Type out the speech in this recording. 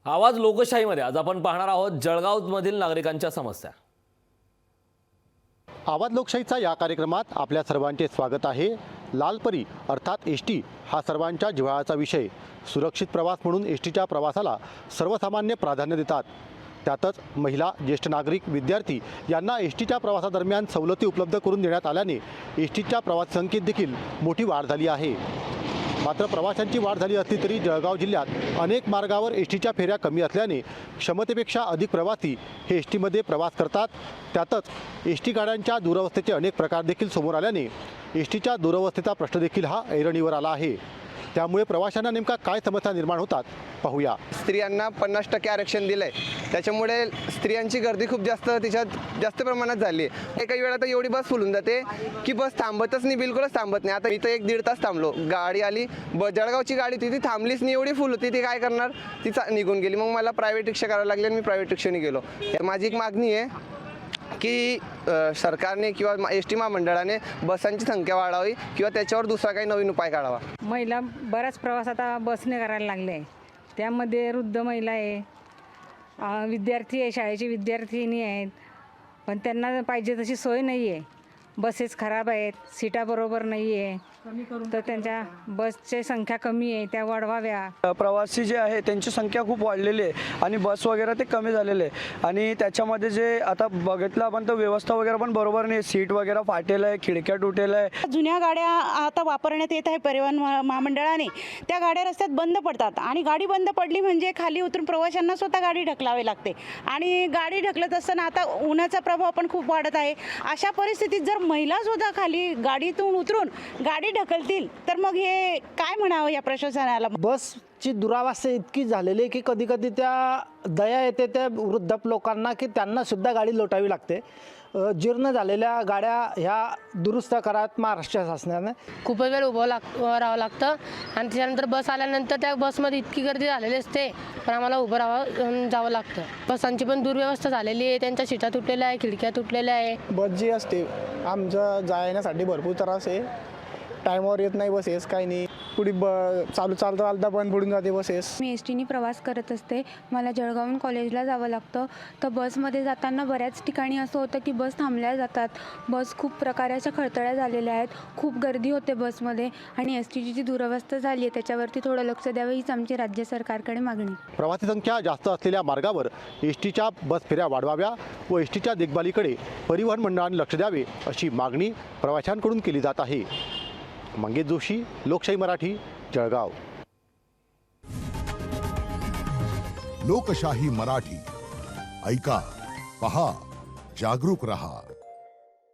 आवाज लोकशाहीमध्ये आज आपण पाहणार आहोत जळगावमधील नागरिकांच्या समस्या। आवाज लोकशाहीचा या कार्यक्रमात आपल्या सर्वांचे स्वागत आहे। लालपरी अर्थात एसटी हा सर्वांच्या जिव्हाळ्याचा विषय। सुरक्षित प्रवास म्हणून एसटीच्या प्रवासाला सर्वसामान्य प्राधान्य देतात। त्यातच महिला, ज्येष्ठ नागरिक, विद्यार्थी यांना एसटीच्या प्रवासादरम्यान सवलती उपलब्ध करून देण्यात आल्याने एसटीच्या प्रवासी संख्येत देखील मोठी वाढ झाली आहे। मात्र प्रवाशांची वाढ झाली असली तरी जळगाव जिल्ह्यात अनेक मार्गावर एसटीच्या फेऱ्या कमी असल्याने क्षमतेपेक्षा अधिक प्रवासी हे एसटीमध्ये प्रवास करतात। त्यातच एसटी गाड्यांच्या दुरवस्थेचे अनेक प्रकार देखील समोर आल्याने एसटीच्या दुरवस्थेचा प्रश्न देखील हा ऐरणीवर आला आहे। त्यामुळे प्रवाशांना नेमका काय समस्या निर्माण होतात पाहूया। स्त्रियांना 50% आरक्षण दिलंय, त्याच्यामुळे स्त्रियांची गर्दी खूप जास्त प्रमाणात झाली आहे। काही वेळा तर एवढी बस फुलून जाते की बस थांबतच नाही, बिलकुलच थांबत नाही। आता इथं 1-1.5 तास थांबलो, गाडी आली, जळगावची गाडी ती थांबलीच नाही, एवढी फुल होती, ती काय करणार, ती निघून गेली। मग मला प्रायव्हेट रिक्षा करावी लागली आणि मी प्रायव्हेट रिक्षाने गेलो। माझी एक मागणी आहे की सरकारने किंवा एसटी महामंडळाने बसांची संख्या वाढवावी किंवा त्याच्यावर दुसरा काही नवीन उपाय काढावा। महिला बराच प्रवास आता बसने करायला लागले आहे। त्यामध्ये वृद्ध महिला आहे, विद्यार्थी आहे, शाळेची विद्यार्थिनी आहेत, पण त्यांना पाहिजे तशी सोय नाही आहे। बसेस खराब आहेत, सीटा बरोबर नाही आहे, तर त्यांच्या बसची संख्या कमी आहे, त्या वाढवाव्या। प्रवासी जे आहे त्यांची संख्या खूप वाढलेली आहे आणि बस वगैरे ते कमी झालेले आहे आणि त्याच्यामध्ये जे आता बघितलं आपण तर व्यवस्था वगैरे पण बरोबर नाही, सीट वगैरे फाटेल आहे, खिडक्या तुटेल आहे। जुन्या गाड्या आता वापरण्यात येत आहे परिवहन महामंडळाने, त्या गाड्या रस्त्यात बंद पडतात आणि गाडी बंद पडली म्हणजे खाली उतरून प्रवाशांना स्वतः गाडी ढकलावी लागते आणि गाडी ढकलत असताना आता उन्हाचा प्रभाव पण खूप वाढत आहे। अशा परिस्थितीत जर महिला सुद्धा खाली गाडीतून उतरून गाडी ढकलतील तर मग हे काय म्हणावं या प्रशासनाला। बसची दुरावस्था इतकी झालेली आहे की कधी कधी त्या दया येते त्या वृद्ध लोकांना की त्यांना सुद्धा गाडी लोटावी लागते। जीर्ण झालेल्या गाड्या ह्या दुरुस्त कराव्यात महाराष्ट्र शासनाने। खूपच वेळ उभं राहावं लागतं आणि त्याच्यानंतर बस आल्यानंतर त्या बसमध्ये इतकी गर्दी झालेली असते, पण आम्हाला उभं जावं लागतं। बसांची पण दुर्व्यवस्था झालेली आहे, त्यांच्या सीटा तुटलेल्या आहे, खिडक्या तुटलेल्या आहे। बस जी असते आमच्या जाण्यासाठी भरपूर त्रास आहे, टायमावर येत नाही बसेस, काही नाही, पुढे चालता बंद पडून जाते बसेस। मी एसटीने प्रवास करत असते, मला जळगावहून कॉलेजला जावं लागतं, तर बसमध्ये जाताना बऱ्याच ठिकाणी असं होतं की बस थांबल्या जातात, बस खूप प्रकारच्या खडतळ्या झालेल्या आहेत, खूप गर्दी होते बसमध्ये आणि एसटीची जी दुरवस्था झाली आहे त्याच्यावरती थोडं लक्ष द्यावं हीच आमची राज्य सरकारकडे मागणी। प्रवासी संख्या जास्त असलेल्या मार्गावर एसटीच्या बस फेऱ्या वाढवाव्या व एसटीच्या देखभालीकडे परिवहन मंडळाने लक्ष द्यावे अशी मागणी प्रवाशांकडून केली जात आहे। मंगेश जोशी, लोकशाही मराठी, जळगाव। लोकशाही मराठी ऐका, पहा, जागरूक रहा।